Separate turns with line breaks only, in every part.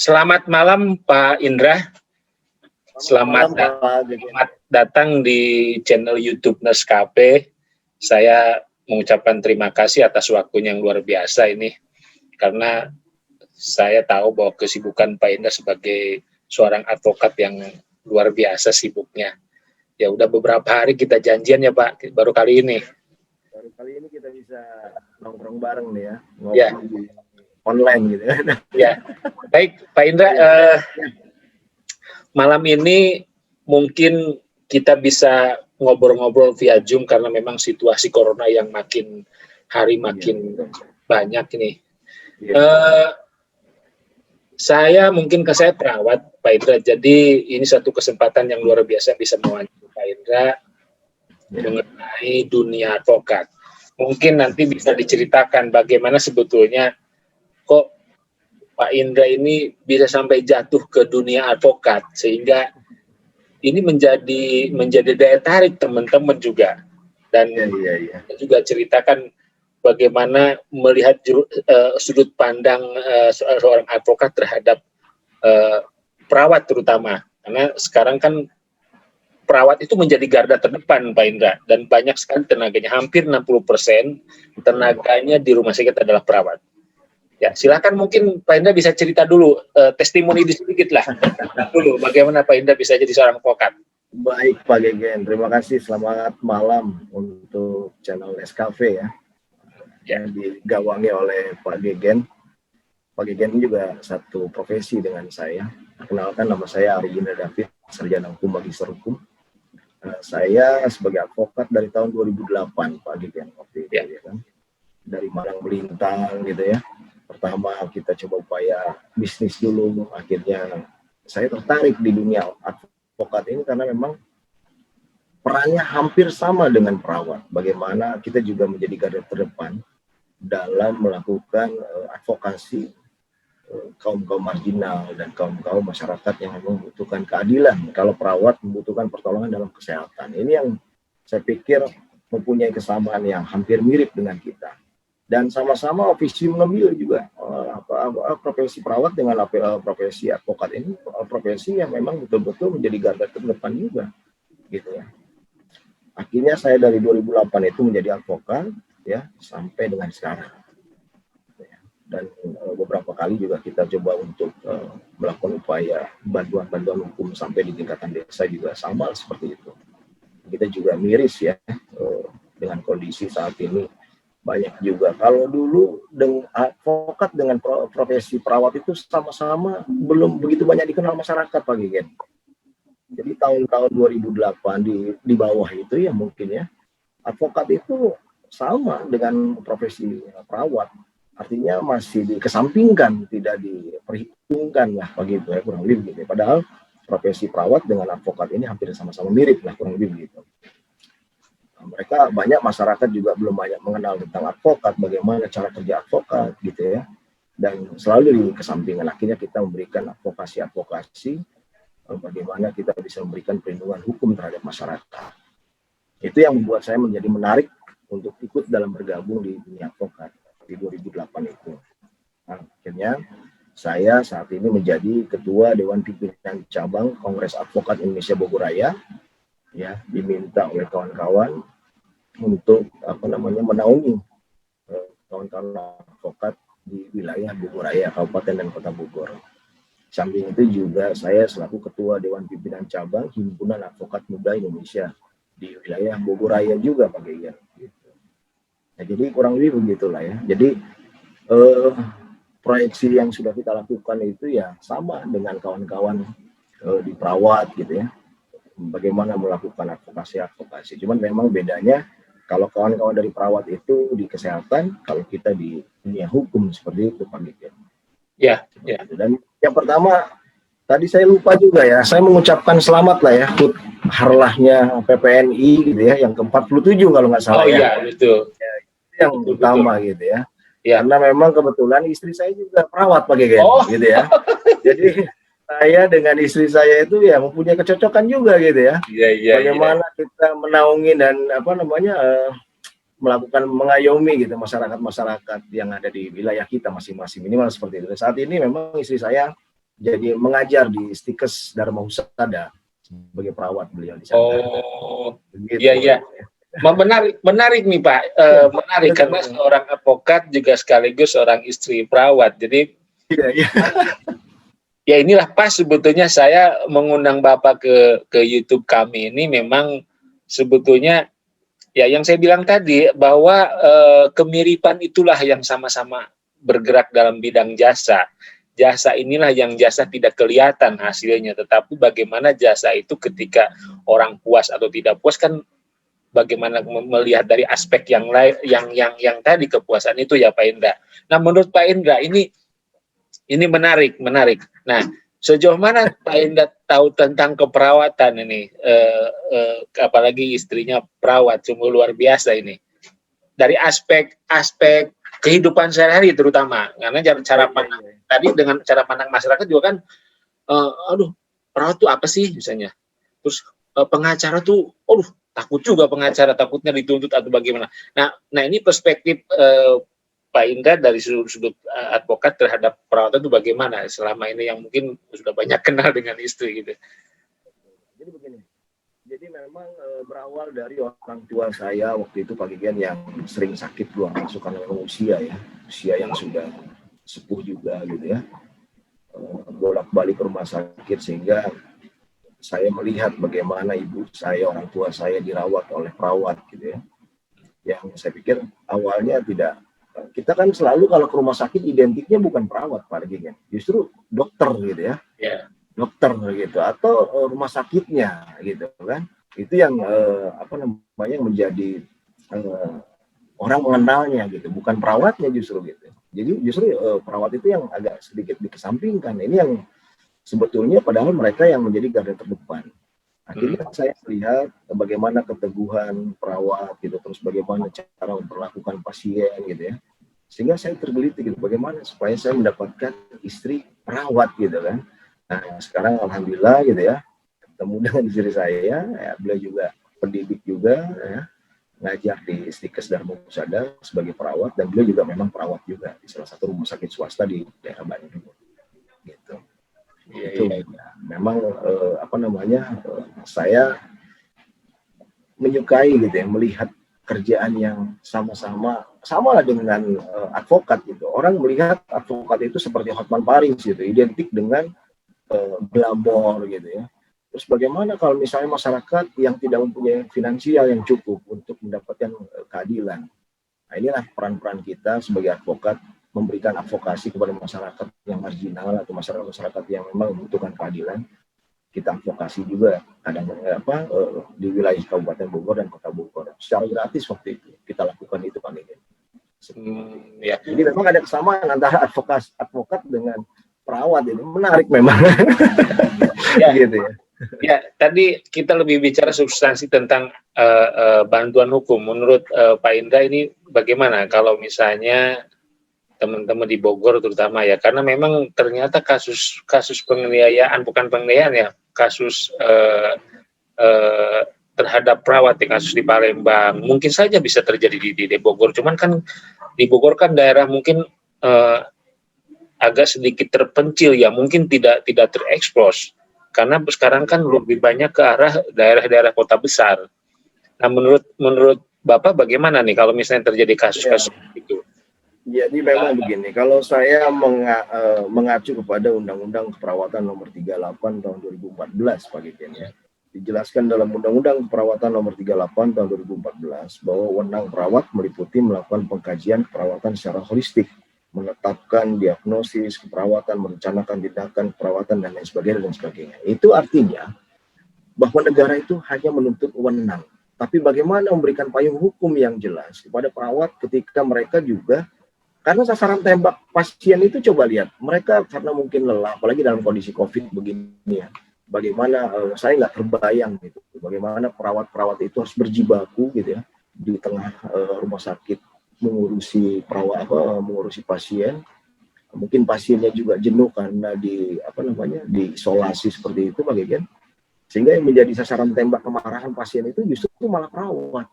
Selamat malam Pak Indra. Selamat datang di channel YouTube Nescafe. Saya mengucapkan terima kasih atas waktunya yang luar biasa ini. Karena saya tahu bahwa kesibukan Pak Indra sebagai seorang advokat yang luar biasa sibuknya. Ya udah beberapa hari kita janjian ya Pak, baru kali ini.
Baru kali ini kita bisa nongkrong bareng nih ya, ngobrol online gitu ya.
Ya, baik Pak Indra, malam ini mungkin kita bisa ngobrol-ngobrol via Zoom karena memang situasi corona yang makin hari makin banyak ini. Saya perawat Pak Indra, jadi ini satu kesempatan yang luar biasa bisa mewawancara Pak Indra mengenai dunia advokat. Mungkin nanti bisa diceritakan bagaimana sebetulnya kok Pak Indra ini bisa sampai jatuh ke dunia advokat, sehingga ini menjadi daya tarik teman-teman juga. Dan juga ceritakan bagaimana melihat sudut pandang seorang advokat terhadap perawat terutama. Karena sekarang kan perawat itu menjadi garda terdepan Pak Indra, dan banyak sekali tenaganya, hampir 60% tenaganya di rumah sakit adalah perawat. Ya, silakan mungkin Pak Indra bisa cerita dulu, testimoni sedikit lah dulu, bagaimana Pak Indra bisa jadi seorang advokat.
Baik Pak Gegen, terima kasih. Selamat malam untuk channel Nescafe ya. Yang digawangi oleh Pak Gegen. Pak Gegen juga satu profesi dengan saya. Perkenalkan, nama saya Ari Indra David, sarjana hukum, magister hukum. Saya sebagai advokat dari tahun 2008 Pak Gegen waktu itu ya kan. Dari Malang Melintang gitu ya. Pertama kita coba upaya bisnis dulu, akhirnya saya tertarik di dunia advokat ini karena memang perannya hampir sama dengan perawat. Bagaimana kita juga menjadi garda terdepan dalam melakukan advokasi kaum-kaum marginal dan kaum-kaum masyarakat yang membutuhkan keadilan. Kalau perawat membutuhkan pertolongan dalam kesehatan. Ini yang saya pikir mempunyai kesamaan yang hampir mirip dengan kita. Dan sama-sama officium nobile juga, profesi perawat dengan profesi advokat ini profesi yang memang betul-betul menjadi garda terdepan juga, gitu ya. Akhirnya saya dari 2008 itu menjadi advokat, ya, sampai dengan sekarang. Dan beberapa kali juga kita coba untuk melakukan upaya bantuan-bantuan hukum sampai di tingkatan desa juga sama seperti itu. Kita juga miris ya dengan kondisi saat ini. Banyak juga. Kalau dulu dengan advokat dengan profesi perawat itu sama-sama belum begitu banyak dikenal masyarakat Pak Gegen. Jadi tahun-tahun 2008 di bawah itu ya mungkin ya, advokat itu sama dengan profesi perawat. Artinya masih dikesampingkan, tidak diperhitungkan lah begitu ya, kurang lebih begitu. Padahal profesi perawat dengan advokat ini hampir sama-sama mirip lah, kurang lebih begitu. Mereka banyak masyarakat juga belum banyak mengenal tentang advokat, bagaimana cara kerja advokat gitu ya, dan selalu dikesampingkan. Akhirnya kita memberikan advokasi bagaimana kita bisa memberikan perlindungan hukum terhadap masyarakat. Itu yang membuat saya menjadi menarik untuk ikut dalam bergabung di dunia advokat di 2008 itu. Nah, akhirnya saya saat ini menjadi ketua Dewan Pimpinan Cabang Kongres Advokat Indonesia Bogoraya, ya, diminta oleh kawan-kawan untuk menaungi kawan-kawan advokat di wilayah Bogoraya, Kabupaten dan Kota Bogor. Samping itu juga saya selaku ketua Dewan Pimpinan Cabang Himpunan Advokat Muda Indonesia di wilayah Bogoraya juga Pak Gegen. Gitu. Nah, jadi kurang lebih begitulah ya. Jadi proyeksi yang sudah kita lakukan itu ya sama dengan kawan-kawan di perawat gitu ya. Bagaimana melakukan advokasi. Cuman memang bedanya kalau kawan-kawan dari perawat itu di kesehatan, kalau kita di dunia hukum seperti itu Pak Gegen.
Ya.
Dan yang pertama tadi saya lupa juga ya, saya mengucapkan selamat lah ya HUT harlahnya PPNI gitu ya, yang ke-47 kalau nggak salah.
Oh iya, betul.
Ya, itu yang utama gitu ya. Karena memang kebetulan istri saya juga perawat Pak Gegen gitu ya. Jadi saya dengan istri saya itu ya mempunyai kecocokan juga gitu ya. Bagaimana kita menaungi dan melakukan mengayomi gitu masyarakat yang ada di wilayah kita masing-masing, minimal seperti itu. Saat ini memang istri saya jadi mengajar di Stikes Dharma Husada sebagai perawat beliau di sana.
Oh,
Begitu.
iya iya. Menarik nih Pak, menarik karena seorang advokat juga sekaligus seorang istri perawat. Jadi
iya.
Ya inilah pas sebetulnya saya mengundang Bapak ke YouTube kami ini memang sebetulnya ya yang saya bilang tadi bahwa kemiripan itulah yang sama-sama bergerak dalam bidang jasa. Jasa inilah yang jasa tidak kelihatan hasilnya, tetapi bagaimana jasa itu ketika orang puas atau tidak puas kan bagaimana melihat dari aspek yang lain yang tadi kepuasan itu ya Pak Indra. Nah, menurut Pak Indra ini menarik. Nah, sejauh mana Pak Indra tahu tentang keperawatan ini? Apalagi istrinya perawat, sungguh luar biasa ini. Dari aspek kehidupan sehari-hari terutama, karena cara pandang tadi dengan cara pandang masyarakat juga kan, aduh perawat tuh apa sih misalnya? Terus pengacara tuh, takut juga pengacara, takutnya dituntut atau bagaimana. Nah ini perspektif Pak Indra dari sudut advokat terhadap perawatan itu bagaimana selama ini yang mungkin sudah banyak kenal dengan istri gitu.
Jadi begini, jadi memang berawal dari orang tua saya waktu itu Pak Gigen yang sering sakit keluar masuk karena usia yang sudah sepuh juga gitu ya, bolak-balik ke rumah sakit sehingga saya melihat bagaimana ibu saya, orang tua saya dirawat oleh perawat gitu ya. Yang saya pikir awalnya tidak, kita kan selalu kalau ke rumah sakit identiknya bukan perawat Pak Gigen, justru dokter gitu ya.
Yeah.
Dokter gitu atau rumah sakitnya gitu kan. Itu yang menjadi orang mengenalnya gitu, bukan perawatnya justru gitu. Jadi justru perawat itu yang agak sedikit dikesampingkan. Ini yang sebetulnya padahal mereka yang menjadi garda terdepan. Akhirnya saya lihat bagaimana keteguhan perawat gitu, terus bagaimana cara memperlakukan pasien gitu ya. Sehingga saya tergelitik gitu, bagaimana supaya saya mendapatkan istri perawat gitu kan. Nah sekarang alhamdulillah gitu ya, ketemu dengan istri saya, ya, beliau juga pendidik juga ya, ngajar di Stikes Dharma Husada sebagai perawat, dan beliau juga memang perawat juga di salah satu rumah sakit swasta di daerah Bandung gitu. Memang saya menyukai gitu ya, melihat kerjaan yang sama lah dengan advokat gitu. Orang melihat advokat itu seperti Hotman Paris gitu, identik dengan glamor gitu ya. Terus bagaimana kalau misalnya masyarakat yang tidak mempunyai finansial yang cukup untuk mendapatkan keadilan? Nah inilah peran-peran kita sebagai advokat, memberikan advokasi kepada masyarakat yang marginal atau masyarakat yang memang membutuhkan keadilan. Kita advokasi juga kadang di wilayah Kabupaten Bogor dan Kota Bogor secara gratis waktu itu kita lakukan itu Pak Gigen.
Ya.
Jadi memang ada kesamaan antara advokat dengan perawat, ini menarik memang.
Ya,
gitu ya.
Ya, tadi kita lebih bicara substansi tentang bantuan hukum. Menurut Pak Indra ini bagaimana kalau misalnya teman-teman di Bogor terutama ya, karena memang ternyata kasus penganiayaan, bukan penganiayaan ya, kasus terhadap perawat di kasus di Palembang mungkin saja bisa terjadi di Bogor. Cuman kan di Bogor kan daerah mungkin agak sedikit terpencil ya, mungkin tidak terekspos. Karena sekarang kan lebih banyak ke arah daerah-daerah kota besar. Nah, menurut Bapak bagaimana nih kalau misalnya terjadi kasus-kasus itu?
Jadi memang begini, kalau saya mengacu kepada Undang-Undang Keperawatan Nomor 38 Tahun 2014, Pak Gigen ya. Dijelaskan dalam Undang-Undang Keperawatan Nomor 38 Tahun 2014 bahwa wewenang perawat meliputi melakukan pengkajian keperawatan secara holistik, menetapkan diagnosis keperawatan, merencanakan tindakan keperawatan dan lain sebagainya. Itu artinya bahwa negara itu hanya menuntut wewenang, tapi bagaimana memberikan payung hukum yang jelas kepada perawat ketika mereka juga, karena sasaran tembak pasien itu coba lihat, mereka karena mungkin lelah, apalagi dalam kondisi COVID begini ya, bagaimana saya nggak terbayang gitu, bagaimana perawat-perawat itu harus berjibaku gitu ya di tengah rumah sakit mengurusi mengurusi pasien. Mungkin pasiennya juga jenuh karena diisolasi seperti itu Pak Gigen, sehingga yang menjadi sasaran tembak kemarahan pasien itu justru malah perawat.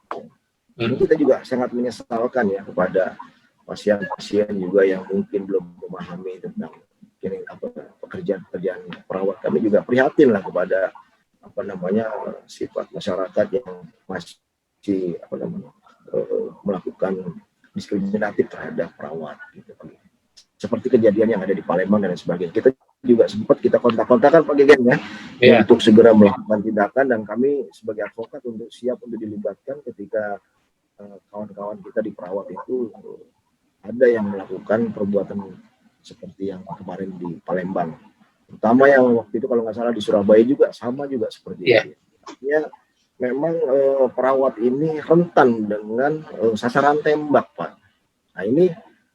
Ini kita juga sangat menyesalkan ya kepada pasien-pasien juga yang mungkin belum memahami tentang pekerjaan perawat. Kami juga prihatin lah kepada sifat masyarakat yang masih melakukan diskriminatif terhadap perawat gitu. Seperti kejadian yang ada di Palembang dan sebagainya. Kita juga sempat kita kontak-kontakan Pak Gegen ya, untuk segera melakukan tindakan, dan kami sebagai advokat untuk siap untuk dilibatkan ketika kawan-kawan kita di perawat itu ada yang melakukan perbuatan seperti yang kemarin di Palembang. Terutama yang waktu itu kalau nggak salah di Surabaya juga sama juga seperti itu. Ya, memang perawat ini rentan dengan sasaran tembak, Pak. Nah, ini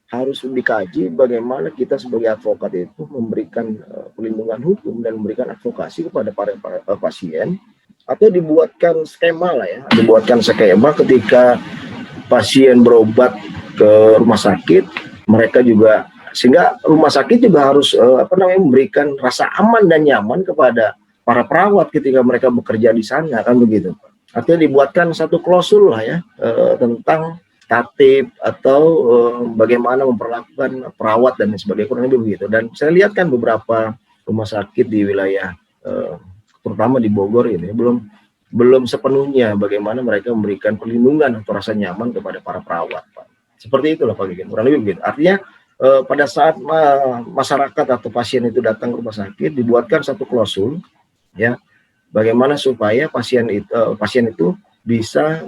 harus dikaji bagaimana kita sebagai advokat itu memberikan perlindungan hukum dan memberikan advokasi kepada para pasien, atau dibuatkan skema lah ya, dibuatkan skema ketika pasien berobat ke rumah sakit, mereka juga, sehingga rumah sakit juga harus memberikan rasa aman dan nyaman kepada para perawat ketika mereka bekerja di sana, kan begitu. Artinya dibuatkan satu klausul lah ya tentang tatib atau bagaimana memperlakukan perawat dan sebagainya, kurang lebih begitu. Dan saya lihat kan beberapa rumah sakit di wilayah terutama di Bogor ini belum sepenuhnya bagaimana mereka memberikan perlindungan atau rasa nyaman kepada para perawat, Pak. Seperti itulah Pak Gegen, kurang lebih begitu. Artinya pada saat masyarakat atau pasien itu datang ke rumah sakit, dibuatkan satu klausul ya, bagaimana supaya pasien itu bisa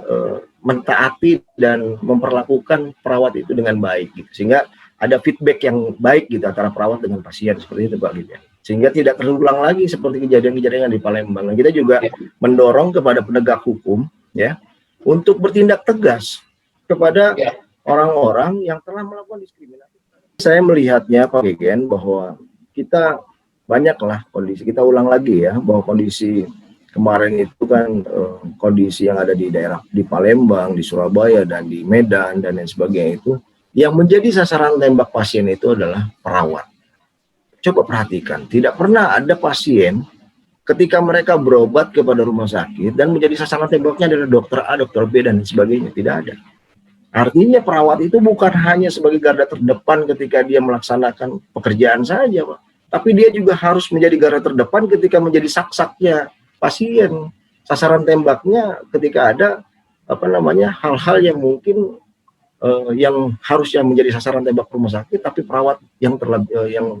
mentaati dan memperlakukan perawat itu dengan baik gitu. Sehingga ada feedback yang baik gitu antara perawat dengan pasien, seperti itu Pak Gegen. Sehingga tidak terulang lagi seperti kejadian-kejadian di Palembang. Dan kita juga mendorong kepada penegak hukum ya untuk bertindak tegas kepada orang-orang yang telah melakukan diskriminasi. Saya melihatnya Pak Gegen bahwa kita banyaklah kondisi, kita ulang lagi ya, bahwa kondisi kemarin itu kan kondisi yang ada di daerah di Palembang, di Surabaya, dan di Medan, dan lain sebagainya itu, yang menjadi sasaran tembak pasien itu adalah perawat. Coba perhatikan, tidak pernah ada pasien ketika mereka berobat kepada rumah sakit dan menjadi sasaran tembaknya adalah dokter A, dokter B, dan sebagainya. Tidak ada. Artinya perawat itu bukan hanya sebagai garda terdepan ketika dia melaksanakan pekerjaan saja, Pak. Tapi dia juga harus menjadi garda terdepan ketika menjadi sak-saknya pasien, sasaran tembaknya ketika ada hal-hal yang mungkin yang harusnya menjadi sasaran tembak rumah sakit, tapi perawat yang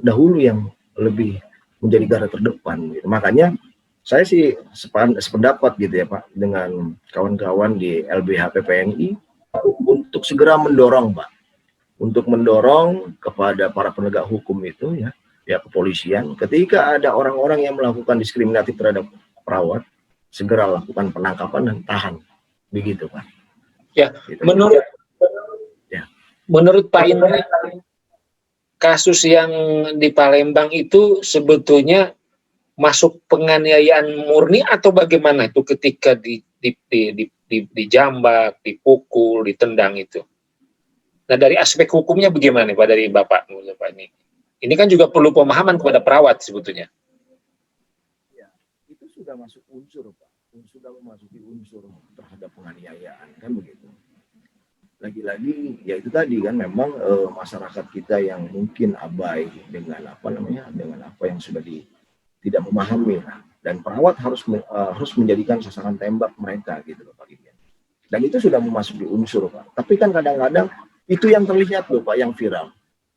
dahulu yang lebih menjadi garda terdepan gitu. Makanya saya sih sependapat gitu ya Pak dengan kawan-kawan di LBH PPNI untuk segera mendorong Pak, untuk mendorong kepada para penegak hukum itu ya kepolisian, ketika ada orang-orang yang melakukan diskriminatif terhadap perawat, segera lakukan penangkapan dan tahan, begitu Pak.
Ya, gitu. Menurut Pak Indra, kasus yang di Palembang itu sebetulnya masuk penganiayaan murni atau bagaimana itu ketika dijambak, dipukul, ditendang itu? Nah dari aspek hukumnya bagaimana Pak dari Bapak ini? Ini kan juga perlu pemahaman kepada perawat sebetulnya.
Ya, itu sudah masuk unsur Pak, sudah memasuki unsur terhadap penganiayaan, kan begitu. Lagi-lagi ya itu tadi kan memang masyarakat kita yang mungkin abai dengan dengan apa yang sudah tidak memahami lah. Dan perawat harus menjadikan sasaran tembak mereka gitu loh Pak Gegen. Dan itu sudah memasuki unsur Pak. Tapi kan kadang-kadang itu yang terlihat loh Pak, yang viral.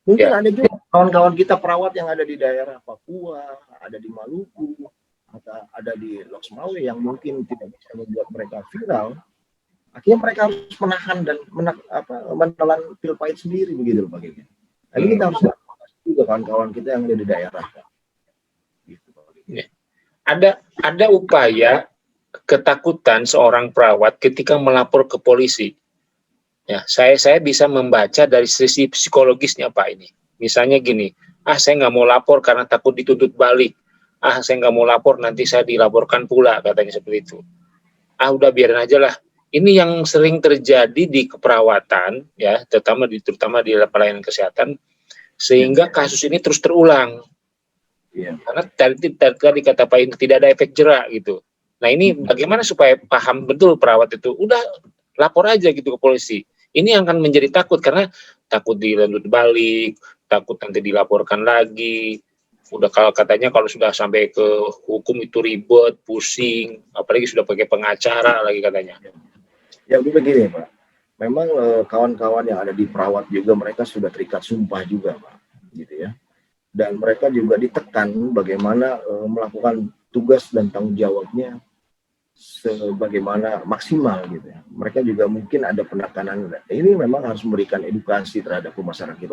Mungkin ada juga kawan-kawan kita perawat yang ada di daerah Papua, ada di Maluku, atau ada di Loksmawe yang mungkin tidak bisa membuat mereka viral. Akhirnya mereka harus menahan dan menelan pil pahit sendiri begitu Pak Gegen. Jadi kita harus juga kawan-kawan kita yang ada di daerah. Gitu, Pak Gegen.
Ada upaya ketakutan seorang perawat ketika melapor ke polisi. Ya, saya bisa membaca dari sisi psikologisnya Pak ini. Misalnya gini, saya nggak mau lapor karena takut dituntut balik. Saya nggak mau lapor nanti saya dilaporkan pula, katanya seperti itu. Udah biarin aja lah. Ini yang sering terjadi di keperawatan, ya, terutama di pelayanan kesehatan, sehingga kasus ini terus terulang. Karena tadi kata Pak Indra tidak ada efek jerak gitu. Nah ini bagaimana supaya paham betul perawat itu, udah lapor aja gitu ke polisi. Ini akan menjadi takut karena takut dilanjut balik, takut nanti dilaporkan lagi. Udah kalau katanya kalau sudah sampai ke hukum itu ribet, pusing, apalagi sudah pakai pengacara lagi katanya.
Ya begini Pak, memang kawan-kawan yang ada di perawat juga mereka sudah terikat sumpah juga Pak, gitu ya. Dan mereka juga ditekan bagaimana melakukan tugas dan tanggung jawabnya sebagaimana maksimal gitu ya. Mereka juga mungkin ada penekanan. Ini memang harus memberikan edukasi terhadap rumah sakit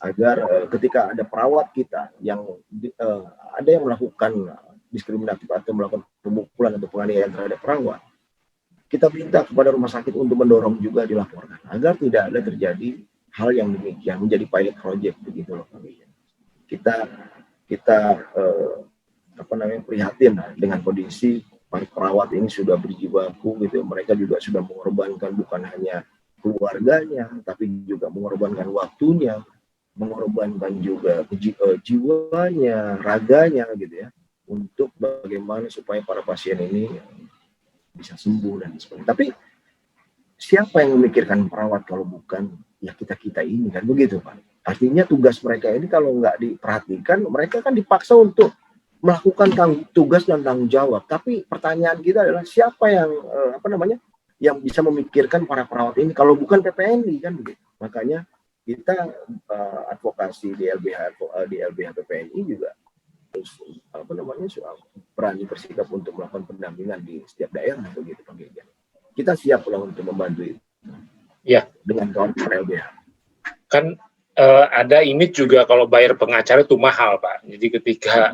agar ketika ada perawat kita yang ada yang melakukan diskriminatif atau melakukan pemukulan atau penganiayaan terhadap perawat, kita minta kepada rumah sakit untuk mendorong juga dilaporkan agar tidak ada terjadi hal yang demikian, menjadi pilot project begitu loh. Kita prihatin dengan kondisi para perawat ini sudah berjibaku gitu. Mereka juga sudah mengorbankan bukan hanya keluarganya, tapi juga mengorbankan waktunya, mengorbankan juga jiwanya, raganya gitu ya, untuk bagaimana supaya para pasien ini bisa sembuh dan sebagainya. Tapi siapa yang memikirkan perawat kalau bukan ya kita ini kan begitu Pak. Artinya tugas mereka ini kalau nggak diperhatikan, mereka kan dipaksa untuk melakukan tugas dan tanggung jawab. Tapi pertanyaan kita adalah siapa yang yang bisa memikirkan para perawat ini kalau bukan PPNI kan begitu. Makanya kita advokasi di LBH PPNI juga harus berani bersikap untuk melakukan pendampingan di setiap daerah begitu Pak Gegen. Kita siap lah untuk membantu itu.
Ya,
dengan kawan LBH.
Kan ada image juga kalau bayar pengacara itu mahal Pak. Jadi ketika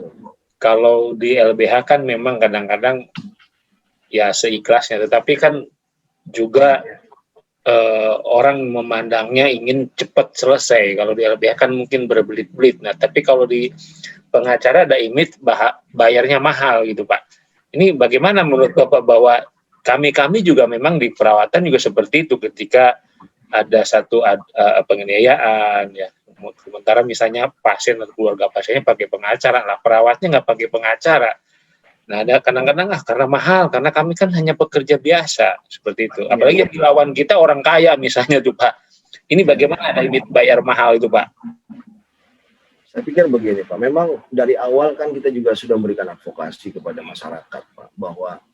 kalau di LBH kan memang kadang-kadang ya seikhlasnya, tetapi kan juga orang memandangnya ingin cepat selesai. Kalau di LBH kan mungkin berbelit-belit. Nah, tapi kalau di pengacara ada image bayarnya mahal gitu Pak. Ini bagaimana menurut Bapak bahwa kami juga memang di perawatan juga seperti itu ketika ada satu penganiayaan ya. Sementara misalnya pasien atau keluarga pasiennya pakai pengacara, lah perawatnya nggak pakai pengacara. Nah, ada kadang-kadang karena mahal, karena kami kan hanya pekerja biasa seperti itu. Apalagi yang dilawan kita orang kaya misalnya tuh Pak. Ini bagaimana ada image bayar mahal itu Pak?
Saya pikir begini Pak, memang dari awal kan kita juga sudah memberikan advokasi kepada masyarakat Pak, bahwa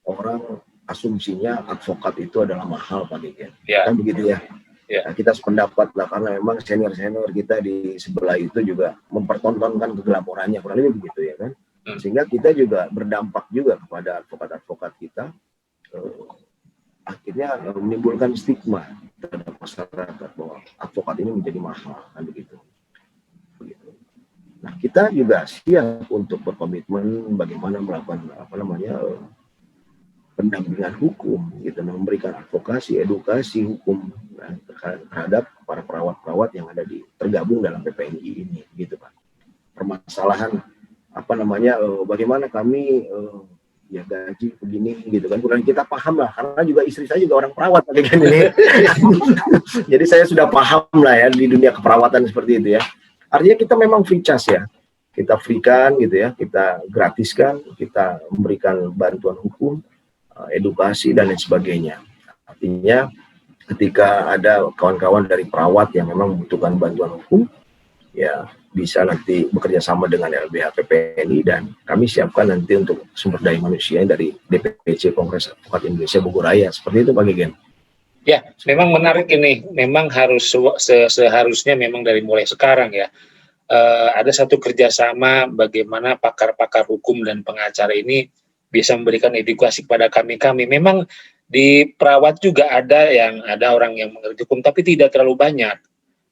orang asumsinya advokat itu adalah mahal Pak Gegen. Ya. Kan begitu ya? Ya. Nah, kita sependapat lah, karena memang senior-senior kita di sebelah itu juga mempertontonkan kegelaporannya, kurang lebih begitu ya kan? Sehingga kita juga berdampak juga kepada advokat-advokat kita, akhirnya menimbulkan stigma terhadap masyarakat bahwa advokat ini menjadi mahal, kan begitu. Nah, kita juga siap untuk berkomitmen bagaimana melakukan pendampingan hukum, gitu, memberikan advokasi, edukasi hukum terhadap para perawat-perawat yang ada tergabung dalam PPNI ini, gitu Pak. Permasalahan bagaimana kami ya gaji begini, gitu kan, kurang kita paham lah, karena juga istri saya juga orang perawat Pak Gegen ini. Jadi saya sudah paham lah ya di dunia keperawatan seperti itu ya. Artinya kita memang free charge ya, kita free-kan gitu ya, kita gratiskan, kita memberikan bantuan hukum, edukasi dan lain sebagainya. Artinya ketika ada kawan-kawan dari perawat yang memang membutuhkan bantuan hukum, ya bisa nanti bekerja sama dengan LBH PPNI dan kami siapkan nanti untuk sumber daya manusia dari DPC Kongres Advokat Indonesia Bogoraya. Seperti itu Pak Gegen.
Ya, memang menarik ini. Memang harus seharusnya memang dari mulai sekarang ya. Ada satu kerjasama bagaimana pakar-pakar hukum dan pengacara ini bisa memberikan edukasi kepada kami. Memang di perawat juga ada orang yang mengerti hukum, tapi tidak terlalu banyak.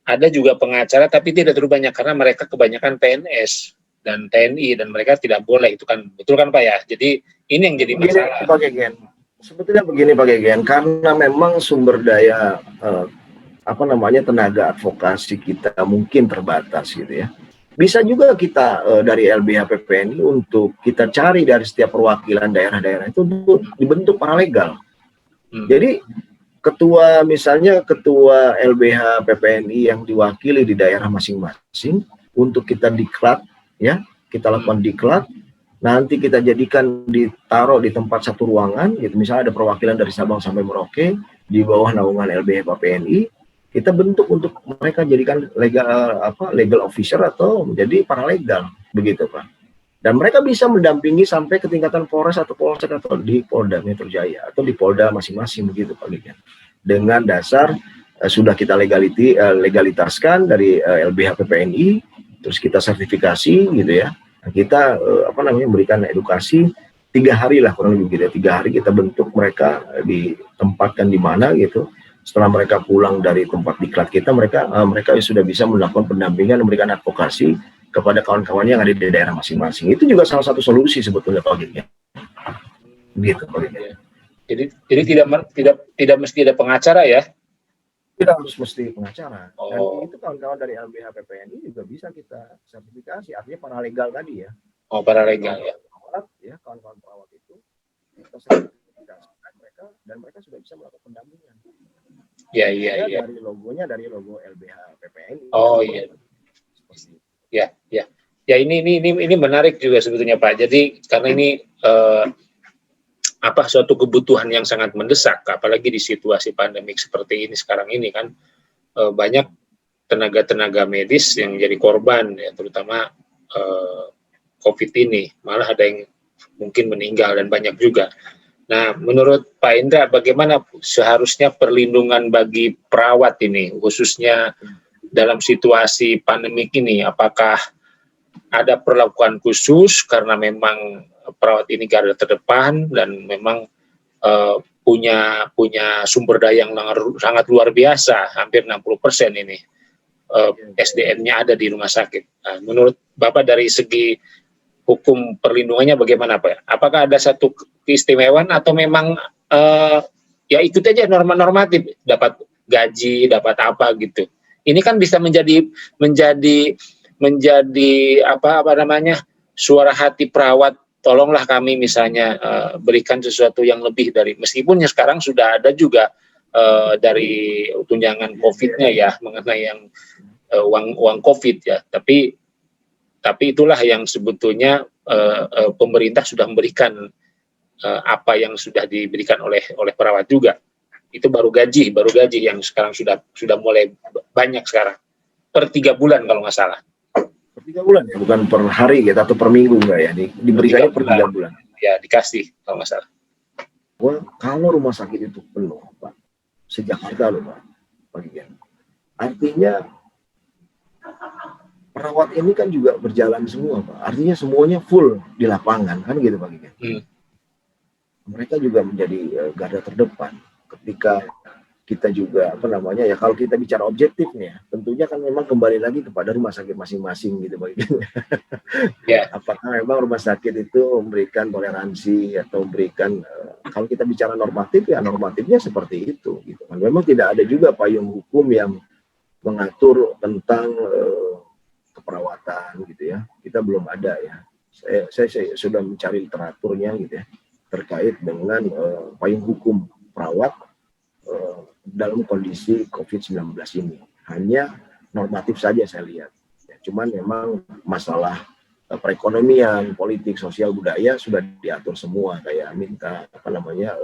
Ada juga pengacara, tapi tidak terlalu banyak karena mereka kebanyakan PNS dan TNI dan mereka tidak boleh, itu kan betul kan Pak ya. Jadi ini yang jadi masalah.
Pak Gegen. Sebetulnya begini Pak Gegen, karena memang sumber daya tenaga advokasi kita mungkin terbatas gitu ya. Bisa juga kita dari LBH PPNI untuk kita cari dari setiap perwakilan daerah-daerah itu dibentuk paralegal. Jadi ketua LBH PPNI yang diwakili di daerah masing-masing untuk kita diklat ya, kita lakukan diklat. Nanti kita jadikan ditaruh di tempat satu ruangan, gitu. Misalnya ada perwakilan dari Sabang sampai Merauke di bawah naungan LBH PPNI. kita bentuk untuk mereka jadikan legal officer atau menjadi paralegal, begitu Pak. Dan mereka bisa mendampingi sampai ke tingkatan Polres atau Polsek atau di Polda Metro Jaya atau di Polda masing-masing, begitu Pak Gigen. Dengan dasar sudah kita legalitaskan dari LBH PPNI, terus kita sertifikasi gitu ya. Nah, kita berikan edukasi 3 hari lah kurang lebih gitu ya. 3 hari kita bentuk mereka, ditempatkan di mana gitu. Setelah mereka pulang dari tempat diklat kita, mereka sudah bisa melakukan pendampingan, memberikan advokasi kepada kawan-kawannya yang ada di daerah masing-masing. Itu juga salah satu solusi sebetulnya Pak Gigen. Gitu Pak Gigen.
Jadi tidak mesti ada pengacara ya?
Tidak harus mesti pengacara.
Oh.
Dan itu kawan-kawan dari LBH PPNI juga bisa kita sertifikasi, artinya paralegal tadi ya.
Oh, paralegal ya.
Ya, kawan-kawan perawat itu kita sertifikasikan mereka dan mereka sudah bisa melakukan pendampingan.
Iya.
Dari logonya dari logo LBH PPNI.
Oh iya. Ya ini menarik juga sebetulnya Pak. Jadi karena ini suatu kebutuhan yang sangat mendesak, apalagi di situasi pandemik seperti ini sekarang ini kan banyak tenaga medis yang jadi korban ya, terutama COVID ini, malah ada yang mungkin meninggal dan banyak juga. Nah, menurut Pak Indra, bagaimana seharusnya perlindungan bagi perawat ini, khususnya dalam situasi pandemik ini? Apakah ada perlakuan khusus karena memang perawat ini garda terdepan dan memang punya sumber daya yang sangat luar biasa, hampir 60% ini SDM-nya ada di rumah sakit. Nah, menurut Bapak dari segi hukum perlindungannya bagaimana Pak? Apakah ada satu keistimewaan atau memang ya ikut aja norma-normatif, dapat gaji, dapat apa gitu? Ini kan bisa menjadi suara hati perawat. Tolonglah kami misalnya berikan sesuatu yang lebih dari, meskipun ya sekarang sudah ada juga dari tunjangan COVID-nya ya, mengenai yang uang COVID ya, tapi itulah yang sebetulnya pemerintah sudah memberikan apa yang sudah diberikan oleh perawat juga. Itu baru gaji yang sekarang sudah mulai banyak sekarang per 3 bulan kalau nggak salah.
Per 3 bulan ya, bukan per hari gitu atau per minggu enggak ya? Diberikannya per 3 bulan.
Ya, dikasih kalau nggak salah.
Kalau rumah sakit itu penuh, Pak, se-Jakarta loh, Pak Gigen. Artinya perawat ini kan juga berjalan semua, Pak. Artinya semuanya full di lapangan, kan gitu, Pak Gigen. Mereka juga menjadi garda terdepan ketika kita juga ya kalau kita bicara objektifnya, tentunya kan memang kembali lagi kepada rumah sakit masing-masing gitu Pak.
Yeah.
Apakah memang rumah sakit itu memberikan toleransi atau memberikan kalau kita bicara normatif ya normatifnya seperti itu gitu kan. Memang tidak ada juga payung hukum yang mengatur tentang keperawatan gitu ya. Kita belum ada ya. Saya sudah mencari literaturnya gitu ya terkait dengan payung hukum perawat dalam kondisi COVID-19 ini. Hanya normatif saja saya lihat. Ya, cuman memang masalah perekonomian, politik, sosial, budaya sudah diatur semua. Kayak minta kalau misalnya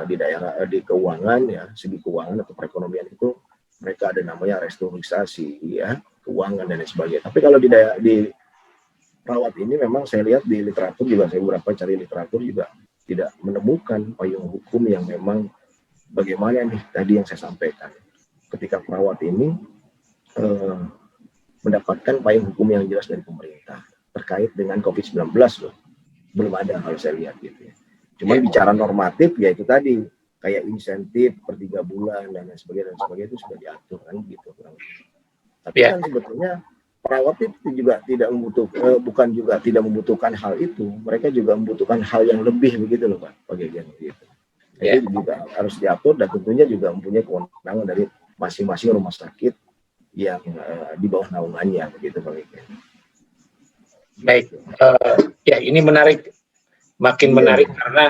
di daerah di keuangan ya, segi keuangan atau perekonomian itu mereka ada namanya restrukturisasi ya, keuangan dan lain sebagainya. Tapi kalau di perawat ini memang saya lihat di literatur juga, saya beberapa cari literatur juga tidak menemukan payung hukum yang memang bagaimana nih tadi yang saya sampaikan. Ketika perawat ini mendapatkan payung hukum yang jelas dari pemerintah terkait dengan COVID-19 loh. Belum ada kalau saya lihat gitu ya. Cuma bicara normatif ya itu tadi kayak insentif per 3 bulan dan sebagainya itu sudah diatur kan gitu. Tapi kan sebetulnya perawat itu juga tidak membutuhkan hal itu, mereka juga membutuhkan hal yang lebih begitu loh Pak Gigen gitu. Jadi juga harus diatur dan tentunya juga mempunyai kewenangan dari masing-masing rumah sakit yang di bawah naungannya begitu Pak Gigen.
Baik, ya ini menarik, makin menarik karena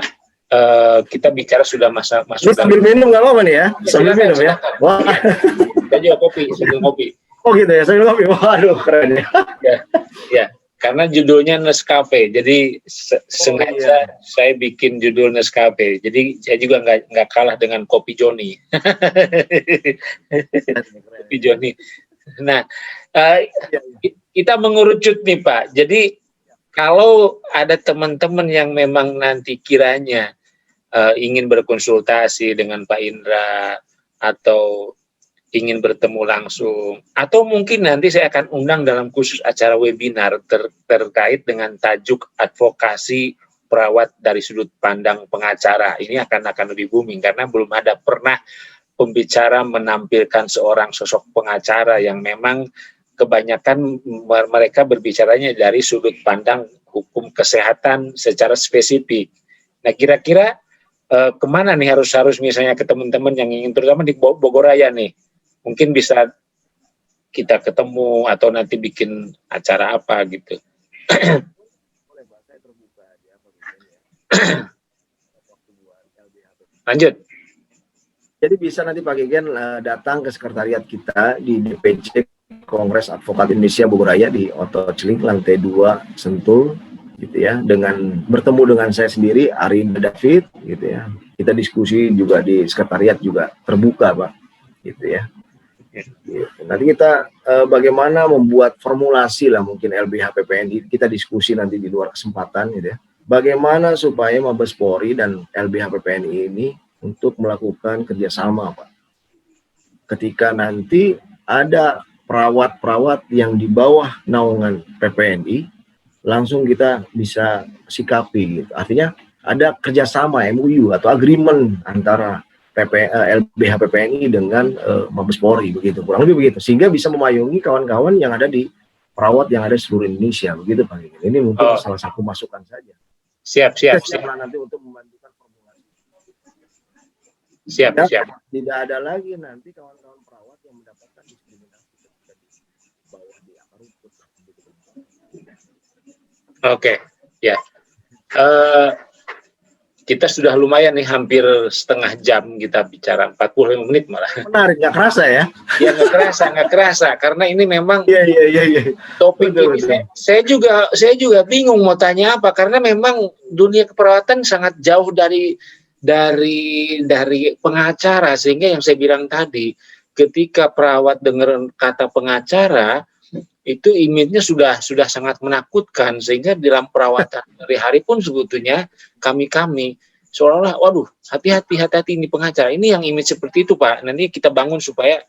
kita bicara sudah masuk.
Sambil minum nggak apa-apa nih ya? Sambil minum ya. Wah.
Kita juga sambil kopi.
Oh gitu ya, saya ngopi. Waduh, keren ya.
Ya. Karena judulnya Nescafe, jadi sengaja saya bikin judul Nescafe. Jadi saya juga nggak kalah dengan Kopi Joni. Kopi Joni. Nah, kita mengerucut nih Pak. Jadi kalau ada teman-teman yang memang nanti kiranya ingin berkonsultasi dengan Pak Indra atau ingin bertemu langsung, atau mungkin nanti saya akan undang dalam khusus acara webinar terkait dengan tajuk advokasi perawat dari sudut pandang pengacara. Ini akan lebih booming karena belum ada pernah pembicara menampilkan seorang sosok pengacara yang memang kebanyakan mereka berbicaranya dari sudut pandang hukum kesehatan secara spesifik. Nah, kira-kira kemana nih harus misalnya ke teman-teman yang ingin, terutama di Bogoraya nih, mungkin bisa kita ketemu atau nanti bikin acara apa gitu. Lanjut.
Jadi bisa nanti Pak Gegen datang ke sekretariat kita di DPC Kongres Advokat Indonesia Bogoraya di Oto Celing lantai 2 Sentul gitu ya, dengan bertemu dengan saya sendiri Arinda David gitu ya. Kita diskusi juga di sekretariat juga terbuka Pak gitu ya. Nanti kita bagaimana membuat formulasi lah mungkin LBH PPNI, kita diskusi nanti di luar kesempatan gitu ya. Bagaimana supaya Mabes Polri dan LBH PPNI ini untuk melakukan kerjasama Pak. Ketika nanti ada perawat-perawat yang di bawah naungan PPNI, langsung kita bisa sikapi gitu. Artinya ada kerjasama MOU atau agreement antara LBH PPNI dengan Mabes Polri begitu, kurang lebih begitu, sehingga bisa memayungi kawan-kawan yang ada di perawat yang ada di seluruh Indonesia begitu Pak. Ini mungkin salah satu masukan saja.
Siap.
Nanti untuk membantukan formulasi.
Siap.
Tidak ada lagi nanti kawan-kawan perawat yang mendapatkan diskriminasi ketika di bawah di akar rumput.
Oke, ya. Kita sudah lumayan nih, hampir setengah jam kita bicara, 45 menit malah.
Menarik, nggak kerasa ya?
Ya nggak kerasa, karena ini memang topik
betul,
ini betul. Saya juga bingung mau tanya apa, karena memang dunia keperawatan sangat jauh dari pengacara, sehingga yang saya bilang tadi, ketika perawat dengar kata pengacara, itu image-nya sudah sangat menakutkan, sehingga dalam perawatan hari-hari pun sebetulnya kami seolah-olah waduh hati-hati ini pengacara. Ini yang image seperti itu Pak, nanti kita bangun supaya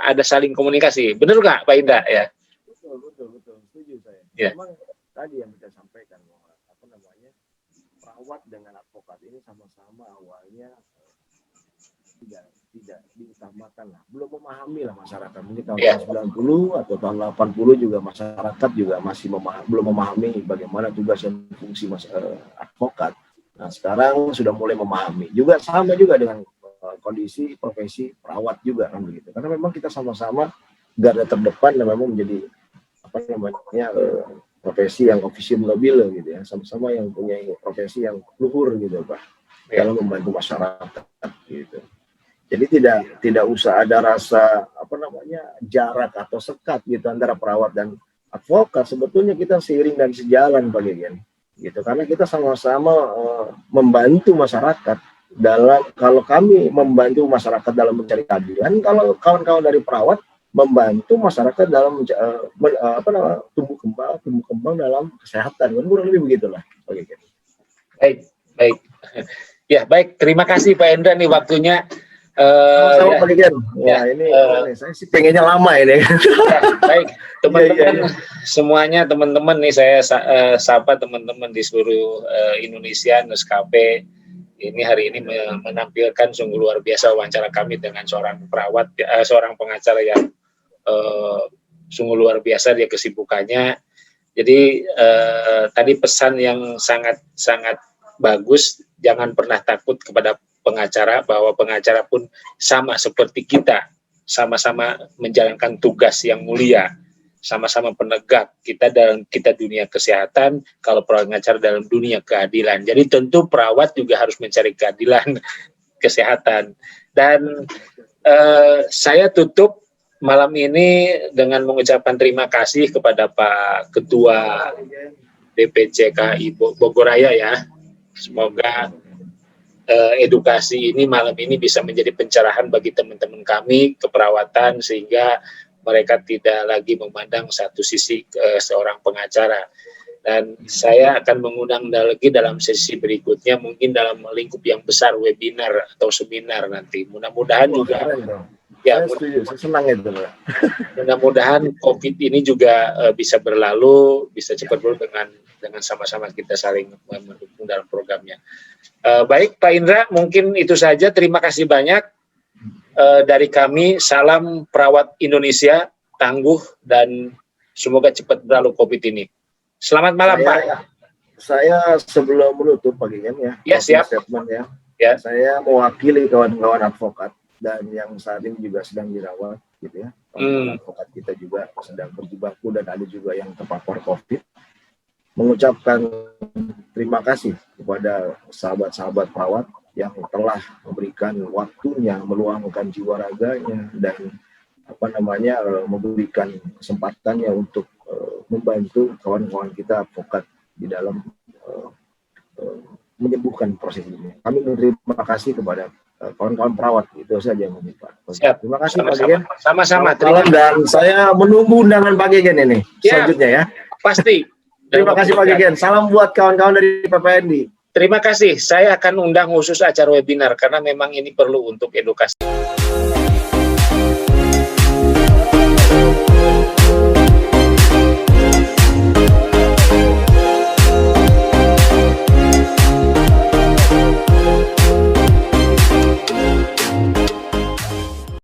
ada saling komunikasi. Benar nggak Pak Indra ya?
Betul, setuju saya.
Ya.
Memang tadi yang kita sampaikan bahwa perawat dengan advokat ini sama-sama awalnya tidak diutamakan lah, belum memahami lah masyarakat. Mungkin tahun 90 atau tahun 80 juga masyarakat juga masih belum memahami bagaimana tugas dan fungsi advokat. Nah sekarang sudah mulai memahami. Juga sama juga dengan kondisi profesi perawat juga kan begitu. Karena memang kita sama-sama garda terdepan dan memang menjadi profesi yang officio nobile gitu ya, sama-sama yang punya profesi yang luhur gitu Pak, dalam membantu masyarakat gitu. Jadi tidak usah ada rasa jarak atau sekat gitu antara perawat dan advokat. Sebetulnya kita seiring dan sejalan Pak Gegen gitu, karena kita sama-sama membantu masyarakat dalam, kalau kami membantu masyarakat dalam mencari keadilan, kalau kawan-kawan dari perawat membantu masyarakat dalam tumbuh kembang dalam kesehatan, kan kurang lebih begitulah Pak Gegen.
Baik. Ya baik, terima kasih Pak Indra nih waktunya.
Sama Pak Gegen. Ini saya sih pengennya lama ini.
Ya, baik, teman-teman semuanya, teman-teman nih saya sapa teman-teman di seluruh Indonesia. Nescafe ini hari ini menampilkan sungguh luar biasa wawancara kami dengan seorang perawat, seorang pengacara yang sungguh luar biasa dia kesibukannya. Jadi tadi pesan yang sangat bagus, jangan pernah takut kepada pengacara, bahwa pengacara pun sama seperti kita, sama-sama menjalankan tugas yang mulia, sama-sama penegak. Kita dunia kesehatan, kalau pengacara dalam dunia keadilan. Jadi tentu perawat juga harus mencari keadilan kesehatan. Dan saya tutup malam ini dengan mengucapkan terima kasih kepada Pak Ketua DPC KI Bogor Raya ya. Semoga edukasi ini malam ini bisa menjadi pencerahan bagi teman-teman kami keperawatan sehingga mereka tidak lagi memandang satu sisi seorang pengacara. Dan saya akan mengundang lagi dalam sesi berikutnya mungkin dalam lingkup yang besar webinar atau seminar nanti. Mudah-mudahan juga ya mudah-mudahan COVID ini juga bisa berlalu, bisa cepat berlalu dengan sama-sama kita saling mendukung dalam programnya. Baik Pak Indra, mungkin itu saja. Terima kasih banyak dari kami. Salam perawat Indonesia, tangguh dan semoga cepat berlalu COVID ini. Selamat malam Pak.
Saya sebelum menutup Pak Gegen ya,
siap.
Ya. Saya mewakili kawan-kawan advokat dan yang saat ini juga sedang dirawat, gitu ya. Advokat kita juga sedang berjibaku dan ada juga yang terpapar COVID. Mengucapkan terima kasih kepada sahabat-sahabat perawat yang telah memberikan waktunya, meluangkan jiwa raganya dan memberikan kesempatannya untuk membantu kawan-kawan kita advokat di dalam menyembuhkan proses ini. Kami berterima kasih kepada kawan-kawan perawat. Itu saja mungkin Pak.
Siap.
Terima kasih Pak Gegen.
Sama-sama.
Dan saya menunggu undangan Pak Gegen ini selanjutnya ya.
Pasti.
Terima kasih Pak Gegen. Salam buat kawan-kawan dari PPND.
Terima kasih. Saya akan undang khusus acara webinar karena memang ini perlu untuk edukasi.